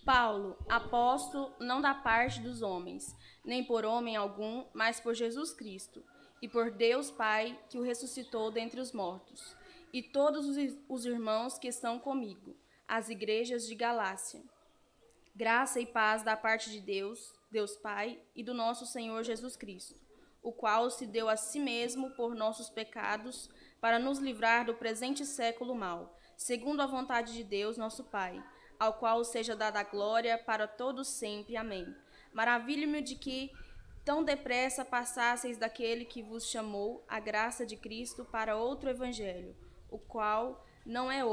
Paulo, apóstolo, não da parte dos homens, nem por homem algum, mas por Jesus Cristo, e por Deus Pai, que o ressuscitou dentre os mortos, e todos os irmãos que estão comigo, as igrejas de Galácia. Graça e paz da parte de Deus, Deus Pai, e do nosso Senhor Jesus Cristo, o qual se deu a si mesmo por nossos pecados, para nos livrar do presente século mau, segundo a vontade de Deus, nosso Pai, ao qual seja dada a glória para todos sempre. Amém. Maravilho-me de que tão depressa passasseis daquele que vos chamou a graça de Cristo para outro evangelho, o qual não é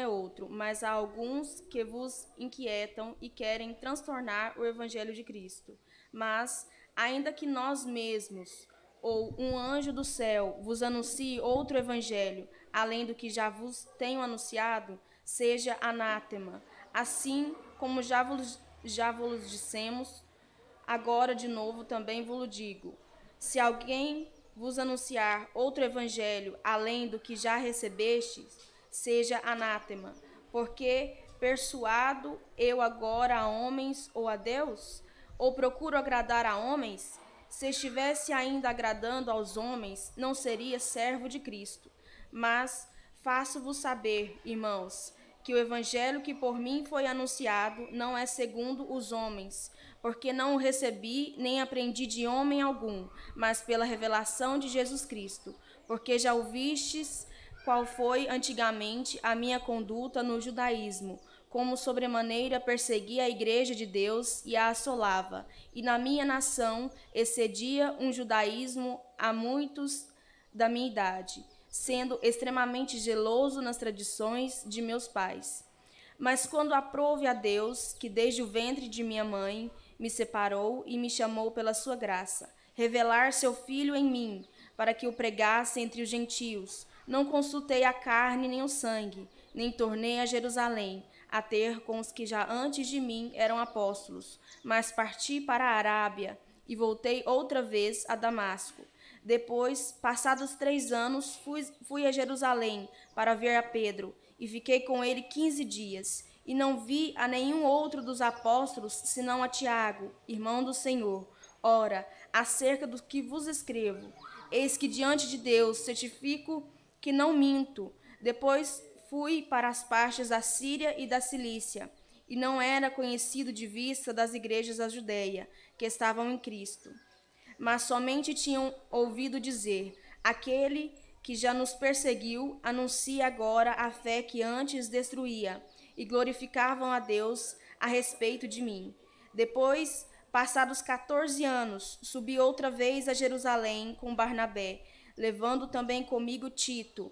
outro, mas há alguns que vos inquietam e querem transtornar o evangelho de Cristo. Mas, ainda que nós mesmos ou um anjo do céu vos anuncie outro evangelho, além do que já vos tenho anunciado, seja anátema. Assim como já vos dissemos, agora de novo também vos digo: se alguém vos anunciar outro evangelho além do que já recebestes, seja anátema. Porque persuado eu agora a homens ou a Deus? Ou procuro agradar a homens? Se estivesse ainda agradando aos homens, não seria servo de Cristo. Mas faço-vos saber, irmãos, que o evangelho que por mim foi anunciado não é segundo os homens, porque não o recebi nem aprendi de homem algum, mas pela revelação de Jesus Cristo, porque já ouvistes qual foi antigamente a minha conduta no judaísmo, como sobremaneira perseguia a igreja de Deus e a assolava, e na minha nação excedia um judaísmo a muitos da minha idade, sendo extremamente zeloso nas tradições de meus pais. Mas quando aprouve a Deus, que desde o ventre de minha mãe me separou e me chamou pela sua graça, revelar seu Filho em mim, para que o pregasse entre os gentios, não consultei a carne nem o sangue, nem tornei a Jerusalém, a ter com os que já antes de mim eram apóstolos, mas parti para a Arábia e voltei outra vez a Damasco. Depois, passados 3 anos, fui a Jerusalém para ver a Pedro, e fiquei com ele 15 dias. E não vi a nenhum outro dos apóstolos, senão a Tiago, irmão do Senhor. Ora, acerca do que vos escrevo, eis que diante de Deus certifico que não minto. Depois fui para as partes da Síria e da Cilícia, e não era conhecido de vista das igrejas da Judéia, que estavam em Cristo. Mas somente tinham ouvido dizer: aquele que já nos perseguiu anuncia agora a fé que antes destruía, e glorificavam a Deus a respeito de mim. Depois, passados 14 anos, subi outra vez a Jerusalém com Barnabé, levando também comigo Tito.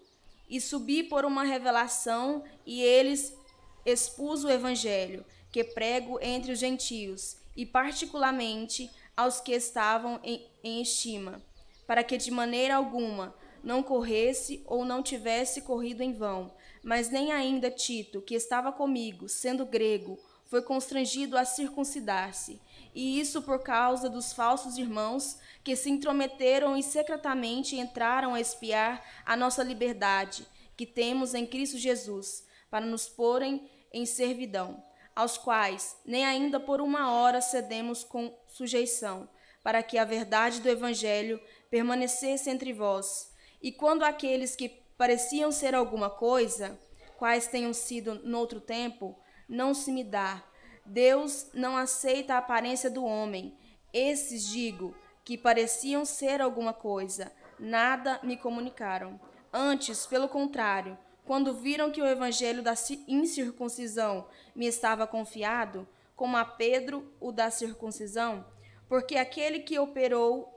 E subi por uma revelação, e eles expus o evangelho, que prego entre os gentios, e particularmente aos que estavam em estima, para que de maneira alguma não corresse ou não tivesse corrido em vão. Mas nem ainda Tito, que estava comigo, sendo grego, foi constrangido a circuncidar-se, e isso por causa dos falsos irmãos que se intrometeram e secretamente entraram a espiar a nossa liberdade, que temos em Cristo Jesus, para nos porem em servidão, aos quais nem ainda por uma hora cedemos com sujeição, para que a verdade do Evangelho permanecesse entre vós. E quando aqueles que pareciam ser alguma coisa, quais tenham sido noutro tempo, não se me dá. Deus não aceita a aparência do homem. Esses, digo, que pareciam ser alguma coisa, nada me comunicaram. Antes, pelo contrário, quando viram que o evangelho da incircuncisão me estava confiado, como a Pedro o da circuncisão, porque aquele que operou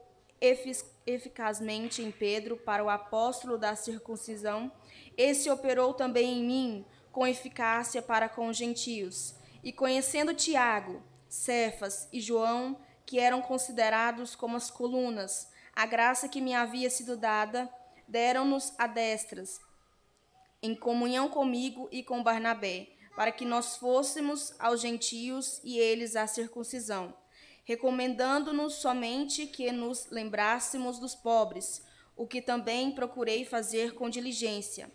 eficazmente em Pedro para o apóstolo da circuncisão, esse operou também em mim com eficácia para com os gentios. E conhecendo Tiago, Cefas e João, que eram considerados como as colunas, a graça que me havia sido dada, deram-nos a destras, em comunhão comigo e com Barnabé, para que nós fôssemos aos gentios e eles à circuncisão, recomendando-nos somente que nos lembrássemos dos pobres, o que também procurei fazer com diligência.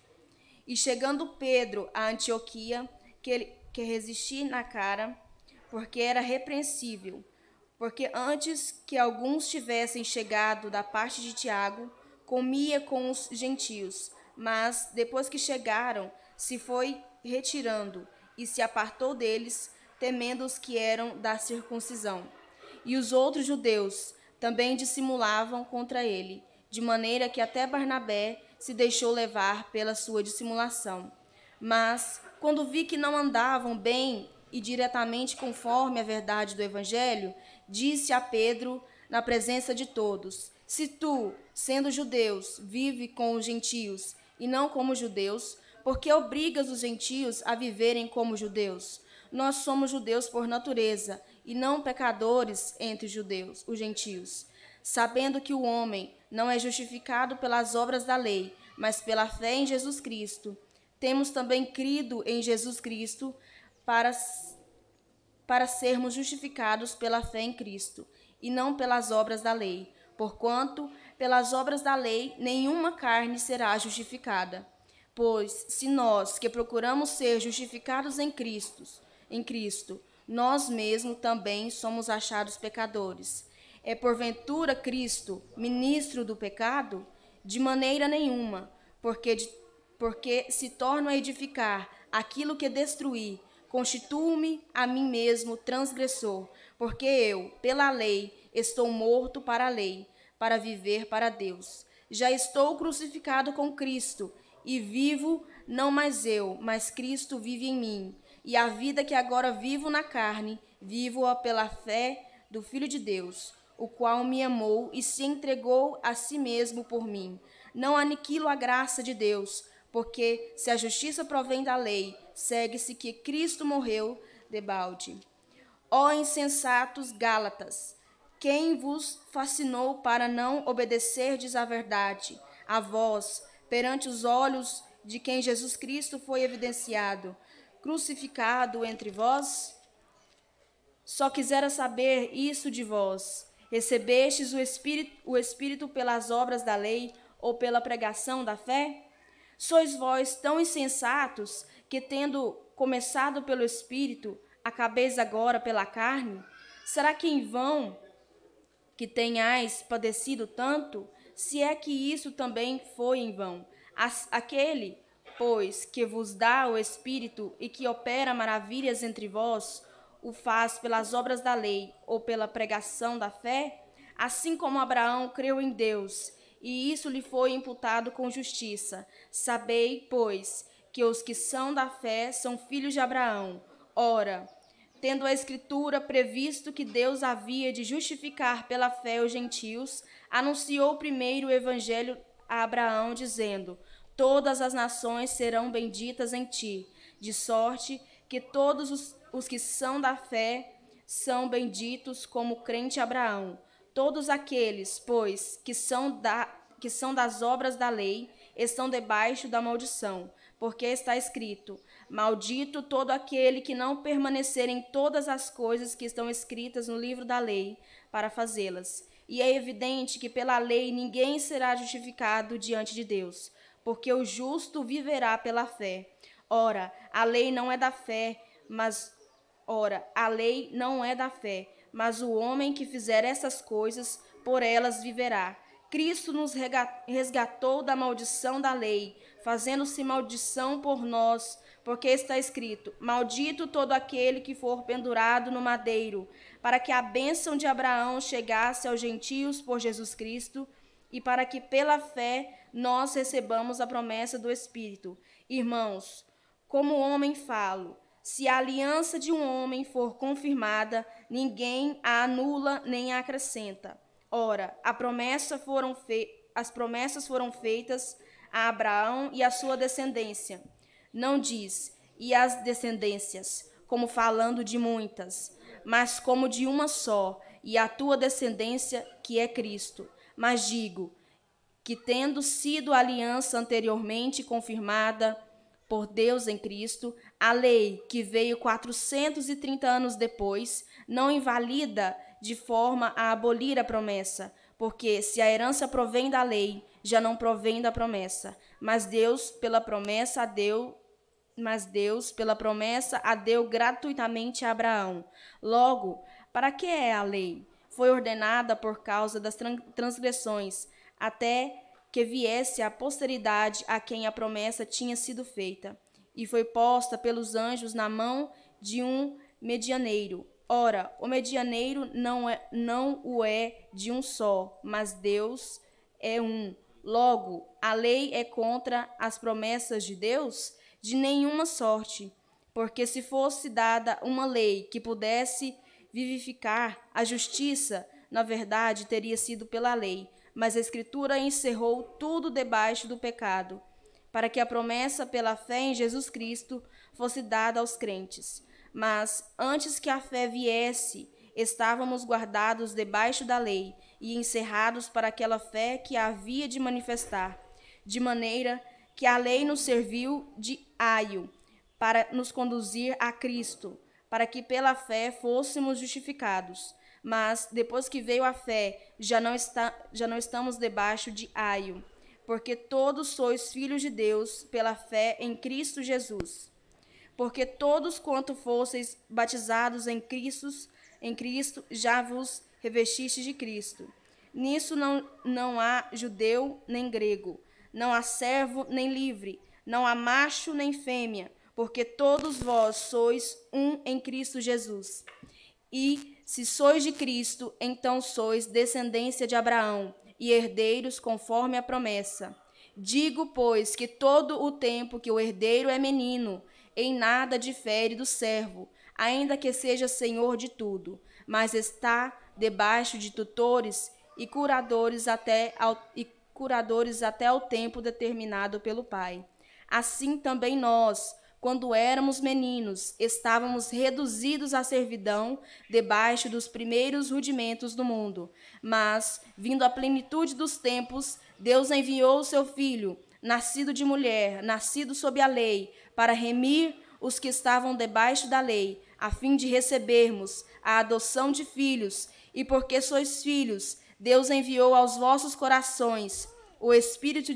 E chegando Pedro a Antioquia, que resisti na cara, porque era repreensível, porque antes que alguns tivessem chegado da parte de Tiago, comia com os gentios, mas depois que chegaram, se foi retirando e se apartou deles, temendo os que eram da circuncisão. E os outros judeus também dissimulavam contra ele, de maneira que até Barnabé se deixou levar pela sua dissimulação. Mas, quando vi que não andavam bem e diretamente conforme a verdade do Evangelho, disse a Pedro, na presença de todos: se tu, sendo judeus, vive com os gentios e não como judeus, por que obrigas os gentios a viverem como judeus? Nós somos judeus por natureza, e não pecadores entre os judeus, os gentios, sabendo que o homem não é justificado pelas obras da lei, mas pela fé em Jesus Cristo. Temos também crido em Jesus Cristo para sermos justificados pela fé em Cristo, e não pelas obras da lei, porquanto, pelas obras da lei, nenhuma carne será justificada. Pois, se nós, que procuramos ser justificados em Cristo, nós mesmos também somos achados pecadores. É porventura Cristo ministro do pecado? De maneira nenhuma, porque se torno a edificar aquilo que destruí, constituo-me a mim mesmo transgressor, porque eu, pela lei, estou morto para a lei, para viver para Deus. Já estou crucificado com Cristo, e vivo não mais eu, mas Cristo vive em mim. E a vida que agora vivo na carne, vivo-a pela fé do Filho de Deus, o qual me amou e se entregou a si mesmo por mim. Não aniquilo a graça de Deus, porque se a justiça provém da lei, segue-se que Cristo morreu debalde. Ó insensatos Gálatas, quem vos fascinou para não obedecerdes à verdade, a vós, perante os olhos de quem Jesus Cristo foi evidenciado, crucificado entre vós? Só quisera saber isso de vós. Recebestes o Espírito pelas obras da lei ou pela pregação da fé? Sois vós tão insensatos que, tendo começado pelo Espírito, acabeis agora pela carne? Será que em vão que tenhais padecido tanto? Se é que isso também foi em vão. Aquele, pois, que vos dá o Espírito e que opera maravilhas entre vós, o faz pelas obras da lei ou pela pregação da fé? Assim como Abraão creu em Deus, e isso lhe foi imputado com justiça. Sabei, pois, que os que são da fé são filhos de Abraão. Ora, tendo a Escritura previsto que Deus havia de justificar pela fé os gentios, anunciou primeiro o Evangelho a Abraão, dizendo: todas as nações serão benditas em ti, de sorte que todos os que são da fé são benditos como crente Abraão. Todos aqueles, pois, que são das obras da lei, estão debaixo da maldição, porque está escrito: maldito todo aquele que não permanecer em todas as coisas que estão escritas no livro da lei, para fazê-las. E é evidente que pela lei ninguém será justificado diante de Deus, porque o justo viverá pela fé. Ora, a lei não é da fé, mas o homem que fizer essas coisas, por elas viverá. Cristo nos resgatou da maldição da lei, fazendo-se maldição por nós, porque está escrito: maldito todo aquele que for pendurado no madeiro, para que a bênção de Abraão chegasse aos gentios por Jesus Cristo, e para que pela fé nós recebamos a promessa do Espírito. Irmãos, como homem falo, se a aliança de um homem for confirmada, ninguém a anula nem a acrescenta. Ora, as promessas foram feitas a Abraão e a sua descendência. Não diz, e as descendências, como falando de muitas, mas como de uma só, e a tua descendência, que é Cristo. Mas digo que, tendo sido a aliança anteriormente confirmada por Deus em Cristo, a lei, que veio 430 anos depois, não invalida de forma a abolir a promessa, porque se a herança provém da lei, já não provém da promessa, mas Deus, pela promessa, a deu gratuitamente a Abraão. Logo, para que é a lei? Foi ordenada por causa das transgressões, até que viesse a posteridade a quem a promessa tinha sido feita. E foi posta pelos anjos na mão de um medianeiro. Ora, o medianeiro não o é de um só, mas Deus é um. Logo, a lei é contra as promessas de Deus? De nenhuma sorte. Porque se fosse dada uma lei que pudesse vivificar a justiça, na verdade teria sido pela lei. Mas a Escritura encerrou tudo debaixo do pecado, para que a promessa pela fé em Jesus Cristo fosse dada aos crentes. Mas antes que a fé viesse, estávamos guardados debaixo da lei e encerrados para aquela fé que havia de manifestar, de maneira que a lei nos serviu de aio para nos conduzir a Cristo, para que pela fé fôssemos justificados. Mas depois que veio a fé, já não estamos debaixo de aio, porque todos sois filhos de Deus pela fé em Cristo Jesus. Porque todos quanto fosseis batizados em Cristo, já vos revestistes de Cristo. Nisso não há judeu nem grego, não há servo nem livre, não há macho nem fêmea, porque todos vós sois um em Cristo Jesus. E se sois de Cristo, então sois descendência de Abraão e herdeiros conforme a promessa. Digo, pois, que todo o tempo que o herdeiro é menino, em nada difere do servo, ainda que seja senhor de tudo, mas está debaixo de tutores e curadores até ao tempo determinado pelo Pai. Assim também nós, quando éramos meninos, estávamos reduzidos à servidão debaixo dos primeiros rudimentos do mundo. Mas, vindo a plenitude dos tempos, Deus enviou o seu Filho, nascido de mulher, nascido sob a lei, para remir os que estavam debaixo da lei, a fim de recebermos a adoção de filhos. E porque sois filhos, Deus enviou aos vossos corações o Espírito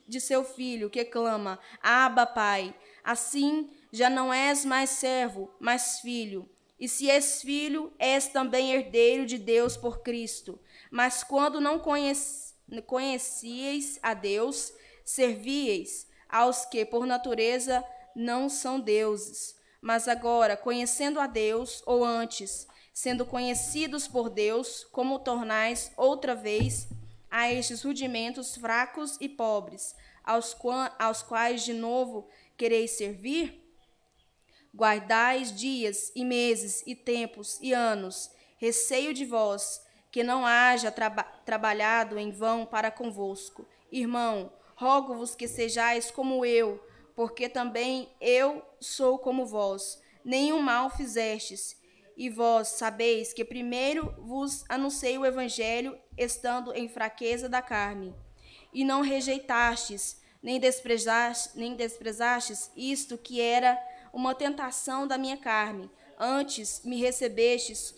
de seu Filho, que clama, Abba, Pai. Assim, já não és mais servo, mas filho. E se és filho, és também herdeiro de Deus por Cristo. Mas quando não conhecieis a Deus, servíeis aos que, por natureza, não são deuses. Mas agora, conhecendo a Deus, ou antes, sendo conhecidos por Deus, como tornais outra vez a estes rudimentos fracos e pobres, aos quais de novo quereis servir? Guardais dias e meses e tempos e anos, receio de vós, que não haja trabalhado em vão para convosco. Irmão, rogo-vos que sejais como eu, porque também eu sou como vós. Nenhum mal fizestes. E vós sabeis que primeiro vos anunciei o evangelho, estando em fraqueza da carne. E não rejeitastes, nem desprezastes isto que era uma tentação da minha carne. Antes me recebestes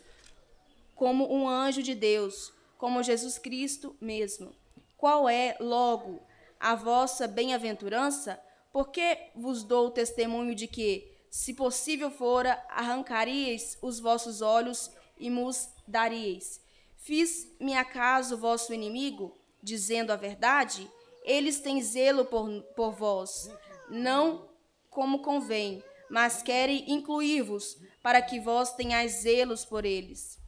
como um anjo de Deus, como Jesus Cristo mesmo. Qual é, logo, a vossa bem-aventurança? Porque vos dou testemunho de que, se possível fora, arrancaríeis os vossos olhos e mos daríeis. Fiz-me acaso vosso inimigo, dizendo a verdade? Eles têm zelo por vós, não como convém, mas querem incluir-vos, para que vós tenhais zelos por eles.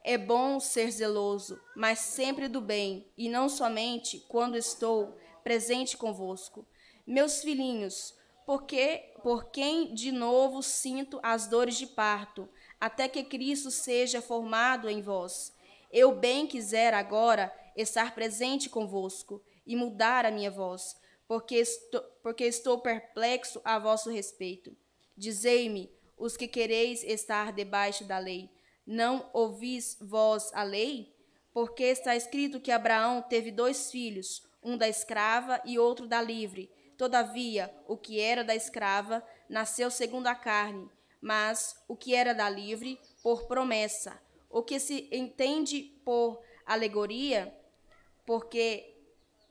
É bom ser zeloso, mas sempre do bem, e não somente quando estou presente convosco. Meus filhinhos, por quem de novo sinto as dores de parto, até que Cristo seja formado em vós. Eu bem quisera agora estar presente convosco e mudar a minha voz, porque estou perplexo a vosso respeito. Dizei-me, os que quereis estar debaixo da lei, não ouvis vós a lei? Porque está escrito que Abraão teve 2 filhos, um da escrava e outro da livre. Todavia, o que era da escrava nasceu segundo a carne, mas o que era da livre, por promessa. O que se entende por alegoria, porque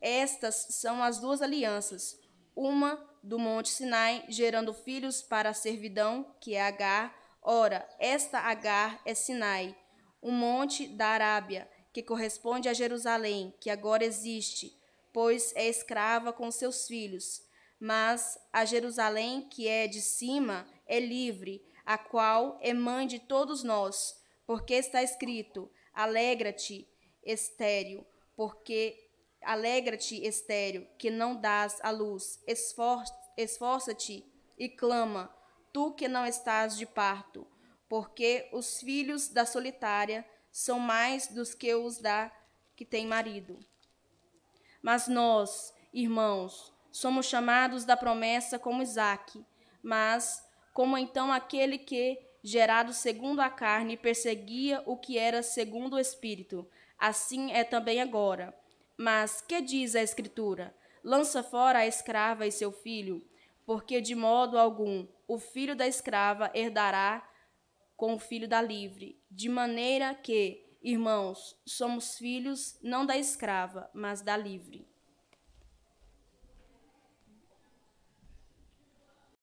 Estas são as duas alianças, uma do monte Sinai, gerando filhos para a servidão, que é Agar. Ora, esta Agar é Sinai, o monte da Arábia, que corresponde a Jerusalém, que agora existe, pois é escrava com seus filhos. Mas a Jerusalém, que é de cima, é livre, a qual é mãe de todos nós, porque está escrito: alegra-te, estéril, que não dás à luz, esforça-te e clama, tu que não estás de parto, porque os filhos da solitária são mais dos que os da que tem marido. Mas nós, irmãos, somos chamados da promessa como Isaque, mas como então aquele que, gerado segundo a carne, perseguia o que era segundo o Espírito, assim é também agora. Mas que diz a Escritura? Lança fora a escrava e seu filho, porque de modo algum o filho da escrava herdará com o filho da livre, de maneira que, irmãos, somos filhos não da escrava, mas da livre.